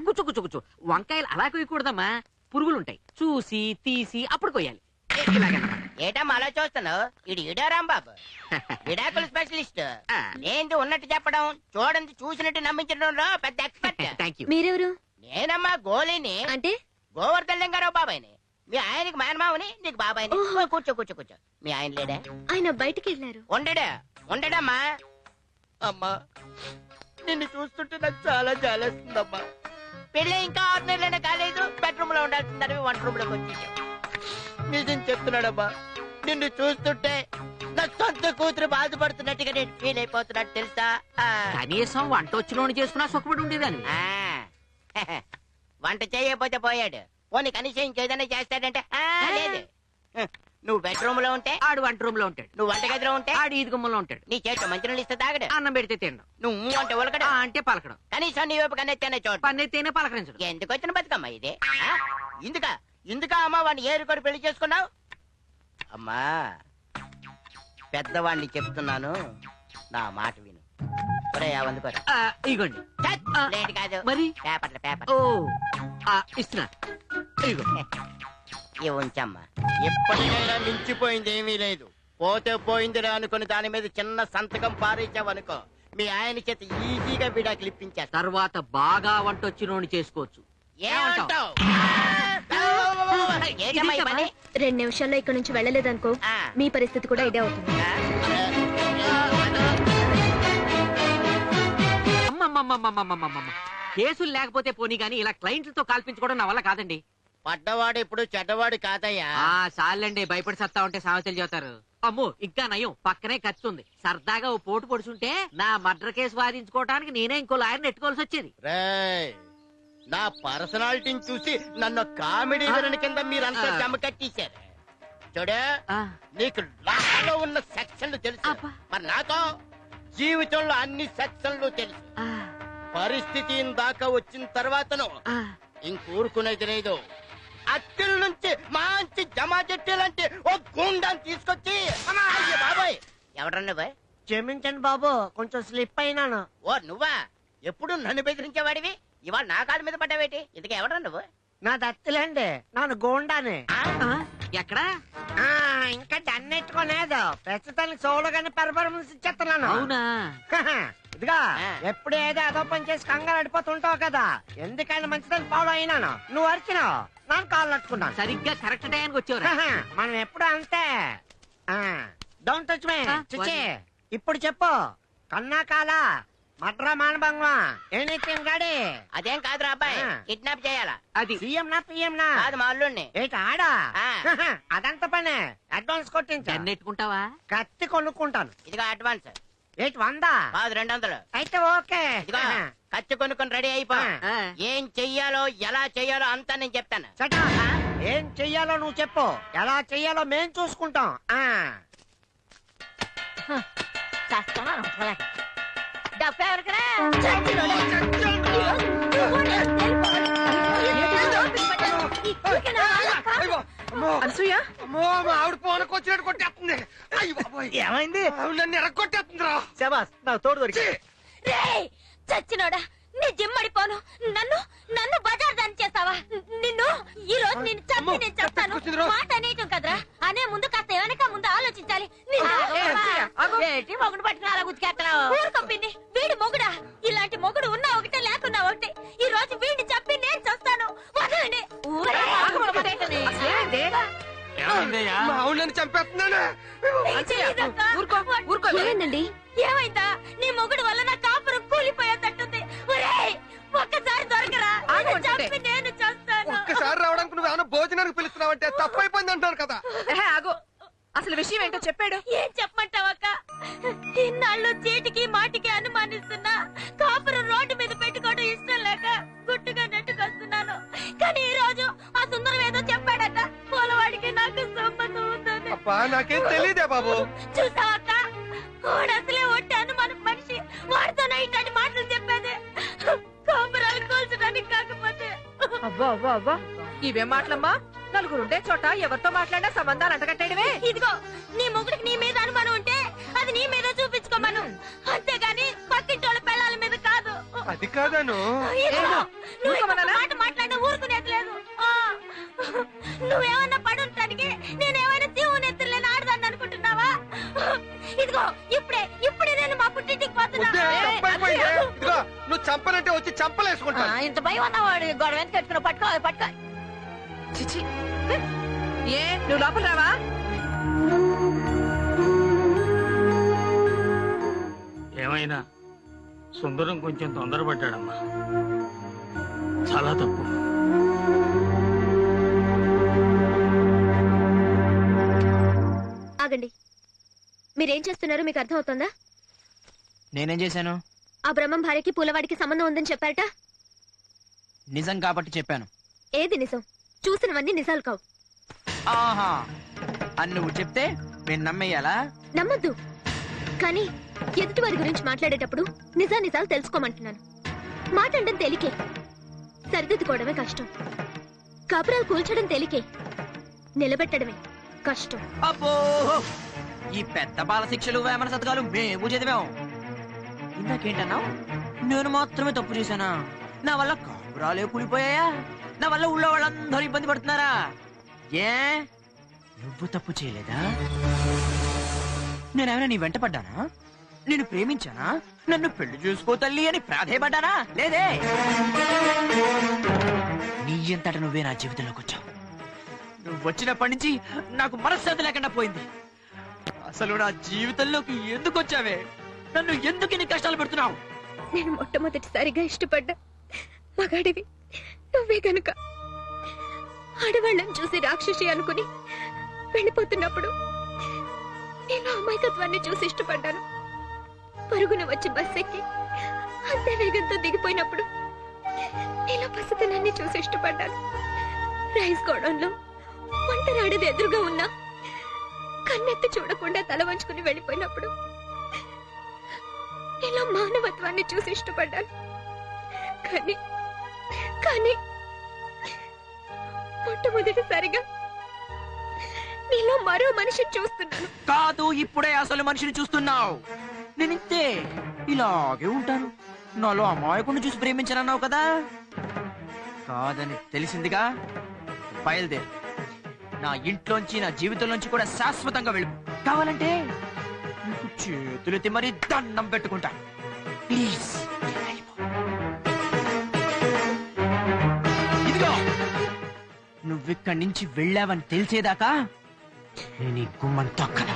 కూర్చో కూర్చో కూర్చో. వంకాయలు అలా కొయ్యకూడదమ్మా, పురుగులుంటాయి. చూసి తీసి అప్పుడు కొయ్యాలి. ఏటమ్మా అలా చూస్తున్నావు? ఇది ఇడారాంబాబు, విడాకుల స్పెషలిస్ట్. ఏంటి ఉన్నట్టు చెప్పడం, చూడండి చూసినట్టు నమ్మించడంలో పెద్ద ఎక్స్పర్ట్. మీరెవరు? నేనమ్మా గోళీని, అంటే గోవర్ధన్ లింగారావు బాబాయ్ని. మీ ఆయనకి మేనమావని, నీకు బాబాయ్ని. కూర్చో కూర్చో కూర్చో. మీ ఆయన లేడా? ఆయన బయటికి వెళ్ళారు. ఉండడమ్మా. అమ్మా నిన్ను చూస్తుంటే నాకు చాలా జాలేస్తుందమ్మా. పెళ్ళి ఇంకా 6 నెలలైనా కాలేదు, బెడ్రూమ్ లో ఉండాల్సిందని వంట రూమ్ లోకి వచ్చేసాం. నిజం చెప్తున్నాడమ్మా, నిన్ను చూస్తుంటే నా సొంత కూతురు బాధపడుతున్నట్టుగా నేను ఫీల్ అయిపోతున్నట్టు తెలుసా? కనీసం వంట వచ్చిన చేసుకున్నా సుఖపడి ఉండేదాన్ని. వంట చేయకపోతే పోయాడు, పోనీ కనీసం ఇంకేదైనా చేస్తాడంటే లేదు. నువ్వు బెడ్రూమ్ లో ఉంటే ఆడు వంట రూమ్ లో ఉంటాడు, నువ్వు వంట గదిలో ఉంటే ఆడు ఈది గుమ్మలో ఉంటాడు. నీ చేతిలో మంచినీళ్ళు ఇస్తే తాగడు, అన్నం పెడితే తినడం, నువ్వు అంటే ఉలకడం అంటే పలకడం, కనీసం నీ వైపు కన్నెత్తేనే చోటు పన్నెత్తేనే పలకరించడం. ఎందుకు వచ్చిన బతుకమ్మా ఇది? ఇందుకా అమ్మా వాడిని ఏరుకొని పెళ్లి చేసుకున్నావు? అమ్మా పెద్దవాడిని చెప్తున్నాను, నా మాట విను. ఇగోండి కాదు మరి పేపర్. ఓ ఇస్తున్నా, ఇగో ఉంచమ్మా. ఎప్పటికైనా మించిపోయింది ఏమీ లేదు, పోతే పోయిందిరా అనుకుని దాని మీద చిన్న సంతకం పారేసావనుకో, మీ ఆయన చేత ఈజీగా విడాకులు ఇప్పించేస్తా. తర్వాత బాగా వంట వచ్చినోని చేసుకోవచ్చు. 2 నిమిషాల్లో ఇక్కడ నుంచి వెళ్ళలేదనుకో, మీ పరిస్థితి కూడా ఇదే అవుతుంది. కేసులు లేకపోతే పోనీ గానీ ఇలా క్లయింట్లతో కాల్పించుకోవడం నా వల్ల కాదండి. పడ్డవాడు ఇప్పుడు చెడ్డవాడు కాదయ్యా. చాలండి, భయపడి సత్తా ఉంటే సామెతలు చెబుతారు. అమ్మో ఇంకా నయం, పక్కనే ఖర్చు ఉంది. సరదాగా ఓ పోటు పొడుచుంటే నా మర్డర్ కేసు వాదించుకోవడానికి నేనే ఇంకో లాయర్ని ఎట్టుకోవాల్సి వచ్చేది. నా పర్సనాలిటీని చూసి నన్ను కామెడీ విలన్ కింద మీరంతా జమ కట్టేశారు. చూడు, నీకు లాలో ఉన్న సెక్షన్లు తెలుసు, మరి నాతో జీవితంలో అన్ని సెక్షన్లు తెలుసు. పరిస్థితి దాకా వచ్చిన తర్వాతను ఇంకూరుకునేది లేదు. అత్తిల నుంచి మంచి జమా చెట్టాలంటే ఓ గుండాన్ని తీసుకొచ్చి బాబాయ్. ఎవరన్నా బాయ్? క్షమించండి బాబు, కొంచెం స్లిప్ అయినాను. ఓ నువ్వా? ఎప్పుడు నన్ను బెదిరించేవాడివి, ఇవాళ నా కాళ్ళ మీద పడ్డావేటి? ఇంతకీ ఎవడరా నువ్వు? నా దత్తులేండి, నాను గోండానే. ఎక్కడా? ఇంకా దన్నెట్టుకోలేదు, ప్రస్తుతానికి చూడగానే పెర్ఫార్మెన్స్ ఇచ్చేస్తున్నాను. అవునా? ఇదిగా ఎప్పుడు ఏదో అదో పని చేసి కంగారు అడిపోతుంటావు కదా, ఎందుకైనా మంచిదని ఫాలో అయినాను. నువ్వు అరిచినావు, నాకు కాళ్ళు నట్టుకున్నాను. సరిగ్గా కరెక్ట్ టైంకి వచ్చావు. మనం ఎప్పుడు అంతే. Don't touch me. చిచ్చి ఇప్పుడు చెప్పు, కన్నా కాలా మడ్రా మానభంగం ఎనీథింగ్ గాడి? అదేం కాదురా అబ్బాయి, కిడ్నాప్ చేయాలా? అది సీఎం నా పిఎం నా? కాదు మా అల్లుడిని. ఏంటి ఆడా? అదంత పనే, అడ్వాన్స్ కొట్టించా. నెట్టుకుంటావా? కత్తి కొనుక్కుంటాను. ఇదిగా అడ్వాన్స్. ఏంటి 100? కాదు 200. అయితే ఓకే. ఇదిగా కత్తి కొనుక్కొని రెడీ అయిపో. ఏం చెయ్యాలో ఎలా చెయ్యాలో అంతా నేను చెప్తాను. ఏం చెయ్యాలో నువ్వు చెప్పు, ఎలా చెయ్యాలో మేం చూసుకుంటాం. ఆవిడ పోనకొచ్చినట్టు కొట్టేస్తుంది. ఏమైంది? నన్ను ఎరగొట్టేస్తుంది రా. శబాస్, నాకు తోడు దొరికి. చచ్చినోడా, నీ జిమ్మడిపోను. నన్ను నన్ను బజార్ దాన్ని చేస్తావా? నిన్ను ఈ రోజు నేను చంపి నేను చెప్తాను. మాట అనేయటం కదరా, అనే ముందు కాస్త వెనక ముందు ఆలోచించాలి. మొగుడు పట్టుకుని అలా గుర్తుకెత్తనావు? ఊరుకొప్పింది, వీడి మొగుడా? ఇలాంటి మొగుడు ఉన్నా ఒకటే లేకున్నా ఒకటే. ఈ రోజు వీడిని చంపి నేను చేస్తాను. వదలండి. ఆవిడని చంపేస్తున్నాను. ఏమైందండి? ఏమైందా? నీ మొగుడు వల్ల నా కాపురం కూలిపోయేటట్టుంది. ఒక్కసారి దొరకరా, చంపి నేను చేస్తాను. ఒక్కసారి రావడానికి నువ్వు ఏమైనా భోజనానికి పిలుస్తున్నావంటే తప్పైపోయింది అంటారు కదా. అసలు విషయం ఏంటో చెప్పాడు. ఏం చెప్పమంటావక్క? ఇన్నాళ్ళు చీటికి మాటికి అనుమానిస్తున్నా, కాపురం రోడ్డు మీద పెట్టుకోవడం ఇష్టం లేక గుట్టుగా నెట్టుకొస్తున్నాను. కానీ ఈ రోజు ఆ సుందరం ఏదో చెప్పాడట, పోలవాడికి నాకు సంబంధం ఉందని. నాకేం తెలియదే బాబు. చూసావక్క, వాడు అసలే ఒట్టి అనుమానం మనిషి. వాడితోనే ఇట్లాంటి మాటలు చెప్పేది, కాపురాలు కోల్చడానికి కాకపోతే. అవ్వా అవ్వా అవ్వా, ఇవే మాటలమ్మా. నలుగురుండే చోట ఎవరితో మాట్లాడినా సంబంధాలు అంటగట్టేయడమే. ఇదిగో, నీ మొగుడికి నీ మీద అనుమానం ఉంటే అది నీ మీద చూపించుకోమను, అంతేగాని పక్కింటోళ్ళ పిల్లల మీద కాదు. అది కాదను. ఇదిగో, నువ్వు ఇంకొక ఊరుకోమన్నానా? మాట మాట్లాడినా ఊరుకునేది లేదు. నువ్వేమన్నా పడుంటానికి నేనేమైనా శివుని ఎత్తులేని ఆడదాన్ని అనుకుంటున్నావా? ఇదిగో ఇప్పుడే నేను మా పుట్టింటికి పోతున్నా. వద్దే, తప్పైపోయిందే. ఇదిగో నువ్వు చంపనంటే వచ్చి చంపలేసుకుంటా. ఇంత భయం అన్నవాడు గొడవ ఎంత కట్టుకున్నావు? పట్టుకో. చిచి ఏ నువ్వు లోపల రావా? ఏమైనా సుందరం కొంచెం తొందరపడ్డాడమ్మా, చాలా తప్పు. ఆగండి, మీరేం చేస్తున్నారో మీకు అర్థం అవుతుందా? నేనేం చేశాను? ఆ బ్రహ్మం భార్యకి పూలవాడికి సంబంధం ఉందని చెప్పారట. నిజం కాబట్టి చెప్పాను. ఏది నిజం? చూసినవన్నీ నిజాలు కావు. ఆహా అని నువ్వు చెప్తే నేను నమ్మేయాలా? నమ్మద్దు, కానీ ఎదుటి వారి గురించి మాట్లాడేటప్పుడు నిజాలు తెలుసుకోమంటున్నాను. మాట్లాడడం తేలికే, సరిదిద్దుకోవడమే కష్టం. కాపురాలు కూల్చడం తేలికే, నిలబెట్టడమే కష్టం. అబ్బో, ఈ పెద్ద బాల శిక్షలు వేమన శతకాలు మేము చదివాం. ఇందాకేంటన్నావు? నేను మాత్రమే తప్పు చేశానా? నా వల్ల కాపురాలే కూలిపోయాయా? నా వల్ల ఊళ్ళో వాళ్ళందరూ ఇబ్బంది పడుతున్నారా? ఏ నువ్వు తప్పు చేయలేదా? నేనేమైనా నీ వెంట పడ్డానా? నేను ప్రేమించానా? నన్ను పెళ్లి చేసుకో తల్లి అని ప్రాధేయపడ్డానా? లేదే. నీ ఎంతట నువ్వే నా జీవితంలోకి వచ్చావు. నువ్వు వచ్చినప్పటి నుంచి నాకు మనశ్శాంతి లేకుండా పోయింది. అసలు నా జీవితంలోకి ఎందుకు వచ్చావే? నన్ను ఎందుకు ఇన్ని కష్టాలు పెడుతున్నావు? నేను మొట్టమొదటిసారిగా ఇష్టపడ్డా మగాడివి నువ్వే గనుక. ఆడవాళ్ళని చూసి రాక్షసి అనుకుని వెళ్ళిపోతున్నప్పుడు నేను అమాయకత్వాన్ని చూసి ఇష్టపడ్డాను. పరుగున వచ్చి బస్ ఎక్కి అంతే వేగంతో దిగిపోయినప్పుడు నేను పసితనాన్ని చూసి ఇష్టపడ్డాను. రైస్ గోడౌన్లో వంటరాడేది ఎదురుగా ఉన్నా కన్నెత్తి చూడకుండా తల వంచుకుని వెళ్ళిపోయినప్పుడు నేను మానవత్వాన్ని చూసి ఇష్టపడ్డాను. కానీ మొట్టమొదటిసారిగా నీలో మరో మనిషిని చూస్తున్నాను. కాదు, ఇప్పుడే అసలు మనిషిని చూస్తున్నావు. నేనింతే, ఇలాగే ఉంటాను. నాలో అమాయకుడిని చూసి ప్రేమించనన్నావు కదా, కాదని తెలిసిందిగా. బయలుదేరు, నా ఇంట్లోంచి నా జీవితంలోంచి కూడా శాశ్వతంగా వెళ్ళిపో. కావాలంటే నీకు చేతులెత్తి మరీ దండం పెట్టుకుంటా. ప్లీజ్ ఇదిగో, నువ్విక్కడి నుంచి వెళ్ళావని తెలిసేదాకా నేను ఈ గుమ్మం తొక్కను.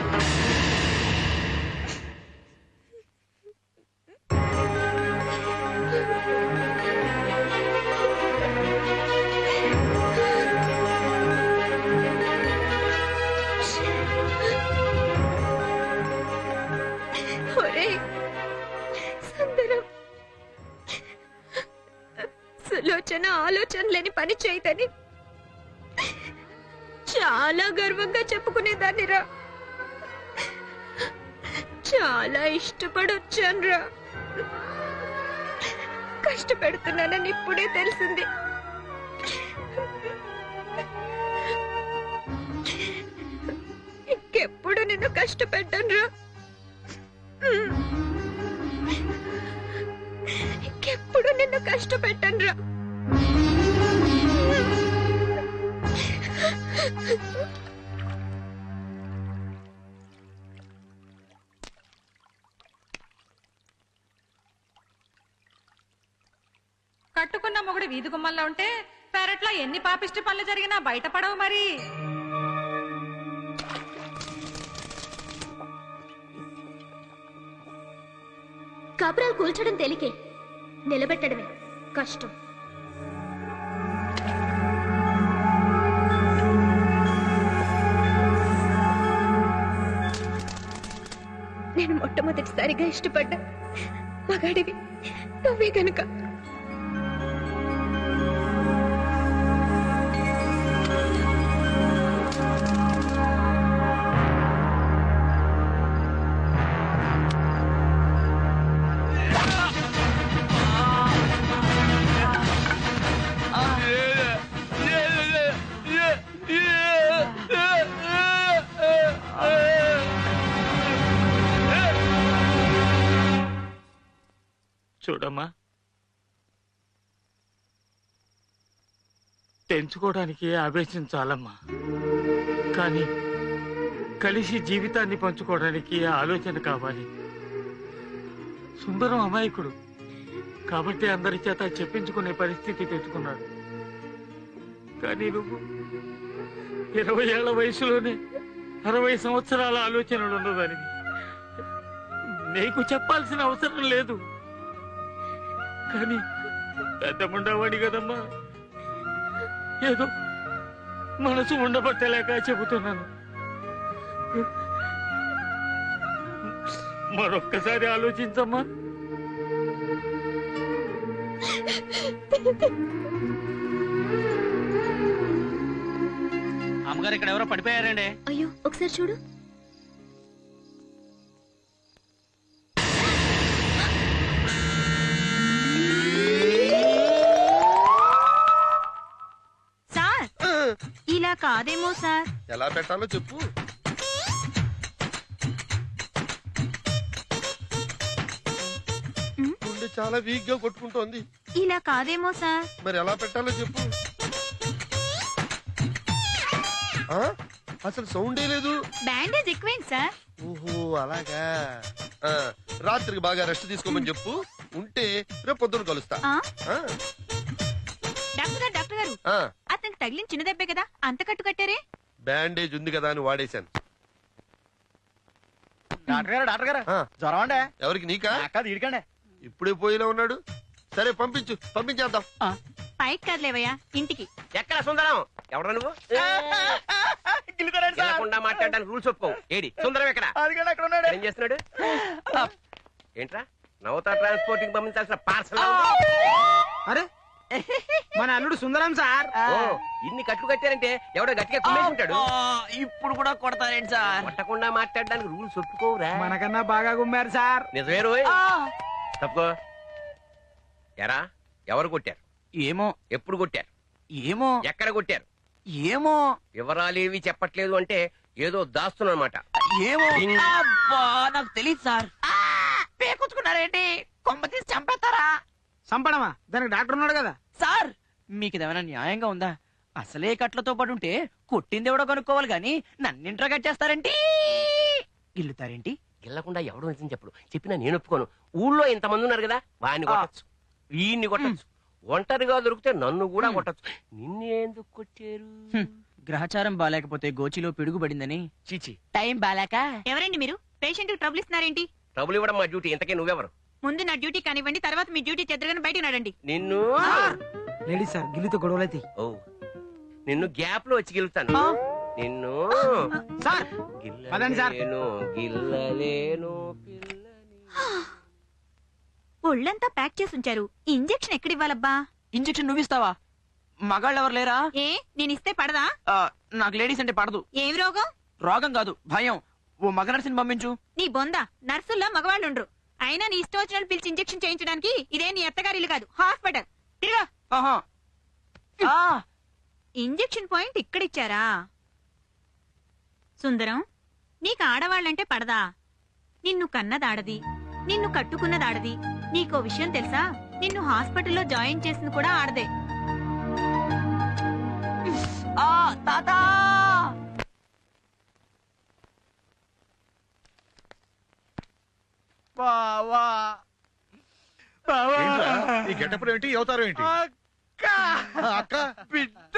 సులోచన ఆలోచన లేని పని చేయదని చాలా గర్వంగా చెప్పుకునేదాన్ని రా. చాలా ఇష్టపడొచ్చాను రా. కష్టపెడుతున్నానని ఇప్పుడే తెలిసింది. ఇంకెప్పుడు నిన్ను కష్టపెట్టాను రా. ఇంకెప్పుడు నిన్ను కష్టపెట్టాను రా. కట్టుకున్న మొగుడు వీధి గుమ్మల్లో ఉంటే పెరట్లో ఎన్ని పాపిష్టి పనులు జరిగినా బయటపడవు మరి. కాపురాలు కూల్చడం తేలికే, నిలబెట్టడమే కష్టం. నేను మొట్టమొదటిసారిగా ఇష్టపడ్డా మగాడివి నువ్వే కనుక. చూడమ్మా, తెంచుకోవడానికి ఆవేశం చాలమ్మా, కానీ కలిసి జీవితాన్ని పంచుకోవడానికి ఆలోచన కావాలి. సుందరం అమాయకుడు కాబట్టి అందరి చేత చెప్పించుకునే పరిస్థితి తెచ్చుకున్నాడు. కానీ నువ్వు 20 ఏళ్ల వయసులోనే 60 సంవత్సరాల ఆలోచనలు ఉన్నదానివి. నీకు చెప్పాల్సిన అవసరం లేదు, కానీ పెద్ద ఉండవాడి కదమ్మా, ఏదో మనసు ఉండబట్టలేక చెబుతున్నాను. మరొక్కసారి ఆలోచించమ్మా. అమ్మగారు ఇక్కడ ఎవరో పడిపోయారండి. అయ్యో ఒకసారి చూడు. సార్ ఇలా కాదేమో సార్. ఎలా పెట్టాలో చెప్పు. గుండె చాలా వీక్ గా కొట్టుకుంటోంది. ఇలా కాదేమో సార్. మరి ఎలా పెట్టాలో చెప్పు. అసలు సౌండే లేదు. బ్యాండేజ్ ఎక్కువేంటి సార్? ఓహో అలాగా. రాత్రికి బాగా రెస్ట్ తీసుకోమని చెప్పు. ఉంటే రేపు పొద్దున కలుస్తా. డాక్టర్ గారు అతనికి తగిలిన చిన్న దెబ్బే కదా, అంత కట్టు కట్టారే? బ్యాండేజ్ ఉంది కదా అని వాడేశాను. డాక్టర్ గారు జ్వరం అండి. ఎవరికి? నీకా? ఇడికండి. ఇప్పుడే పోయిలా ఉన్నాడు. సరే పంపించేద్దాం. పైకి కదలేవయ్యా, ఇంటికి. ఎక్కడ సుందరం? ఎవడ నువ్వు? మాట్లాడడానికి రూల్స్ ఒప్పుకో. ఏడి సుందరం ఎక్కడ? ఏం చేస్తున్నాడు? ఏంట్రా నవత ట్రాన్స్పోర్టింగ్ పంపించాల్సిన పార్సల్? అరే మన అల్లుడు సుందరం సార్. ఇన్ని కట్లు కట్టారంటే ఎవడో గట్టిగా కుమ్మేసి ఉంటాడు. ఇప్పుడు కూడా కొడతారేంటి సార్? కొట్టకుండా మాట్లాడడానికి రూల్స్ ఒప్పుకోవురా? మనకన్నా బాగా గుమ్మారు సార్. నిజమే రోయ్. తప్పుకో. ఎరా ఎవరు కొట్టారు? ఏమో. ఎప్పుడు కొట్టారు? ఏమో. ఎక్కడ కొట్టారు? ఏమో. వివరాలేవి చెప్పట్లేదు అంటే ఏదో దాస్తున్నమాట. ఏమో. నాకు తెలియదు సార్. పేకొచ్చుకున్నారేంటి? కొమ్మ తీసి చంపేస్తారా? చంపడమా? దానికి డాక్టర్ ఉన్నాడు కదా సార్. మీకు ఇదేమైనా న్యాయంగా ఉందా? అసలే కట్లతో పాటు ఉంటే కొట్టింది ఎవడో కనుక్కోవాలి గాని నన్నింట్రా కట్టేస్తారేంటి? గిల్లుతారేంటి? గిల్లకుండా ఎవడో నిజం చెప్పడు. చెప్పినా నేను ఒప్పుకోను. ఊళ్ళో ఇంతమంది ఉన్నారు కదా, వాడిని కొట్టచ్చు, వీడిని కొట్టచ్చు, ఒంటరిగా దొరికితే నన్ను కూడా కొట్టచ్చు. నిన్నేందుకు కొట్టారు? గ్రహచారం బాలేకపోతే గోచిలో పిడుగుబడిందని. చీచి, టైం బాలేక. ఎవరండి మీరు? పేషెంట్ కి ట్రబుల్ ఇస్తున్నారేంటి? ట్రబుల్ ఇవ్వడం మా డ్యూటీ. ఇంతకే నువ్వెవరు? ముందు నా డ్యూటీ కానివ్వండి, తర్వాత మీ డ్యూటీ చెద్దరగానే బయట నడండి. నిన్ను లేడీస్ సార్ గిల్లితో గొడవలైతే. ఓ నిన్ను గ్యాప్ లో వచ్చి గెలుతాను. నిన్ను సార్ గిల్లలేను. ఒళ్ళంతా ప్యాక్ చేసి ఉంచారు. ఇంజెక్షన్ ఎక్కడివ్వాలబ్బా? ఇంజెక్షన్ నువ్విస్తావా? మగాళ్ళు ఎవరు లేరా? ఏ నేను ఇస్తే పడదా? నాకు లేడీస్ అంటే పడదు. ఏం రోగం? రోగం కాదు, భయం. ఓ మగ నర్సిని పంపించు. నీ బొంద, నర్సుల్లో మగవాళ్ళుండ్రు. అయినా నీ ఇష్టం వచ్చినట్టు పిలిచి ఇంజెక్షన్ చేయించడానికి ఇదే నీ అత్తగారిల్లు కాదు, హాస్పిటల్. తిరుగా. ఇంజెక్షన్ పాయింట్ ఇక్కడిచ్చారా? సుందరం, నీకు ఆడవాళ్ళంటే పడదా? నిన్ను కన్నదాడది, నిన్ను కట్టుకున్నదాడది. నీకో విషయం తెలుసా? నిన్ను హాస్పిటల్లో జాయిన్ చేసింది కూడా ఆడదే. తాతా బావా ఈ గెటప్ ఏంటి? అవతారం ఏంటి? అక్క బిడ్డ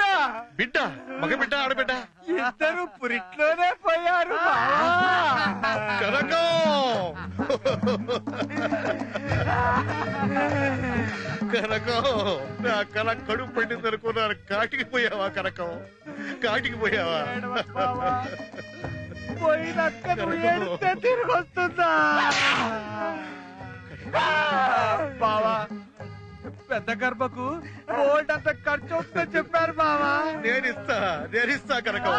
బిడ్డ, మగ బిడ్డ, ఆడబిడ్డ ఇద్దరు పురిట్లోనే పోయారు. కనకం కనకం, నా కళ కడుపు పండింది అనుకున్నాను. కాటికి పోయావా కనకం? కాటికి పోయావా? పోయినక్క తిరిగి వస్తుందా? బావా పెద్ద గర్భకు బోల్డ్ అంత ఖర్చు వస్తుందని చెప్పారు బావా. నేనిస్తా కనకం.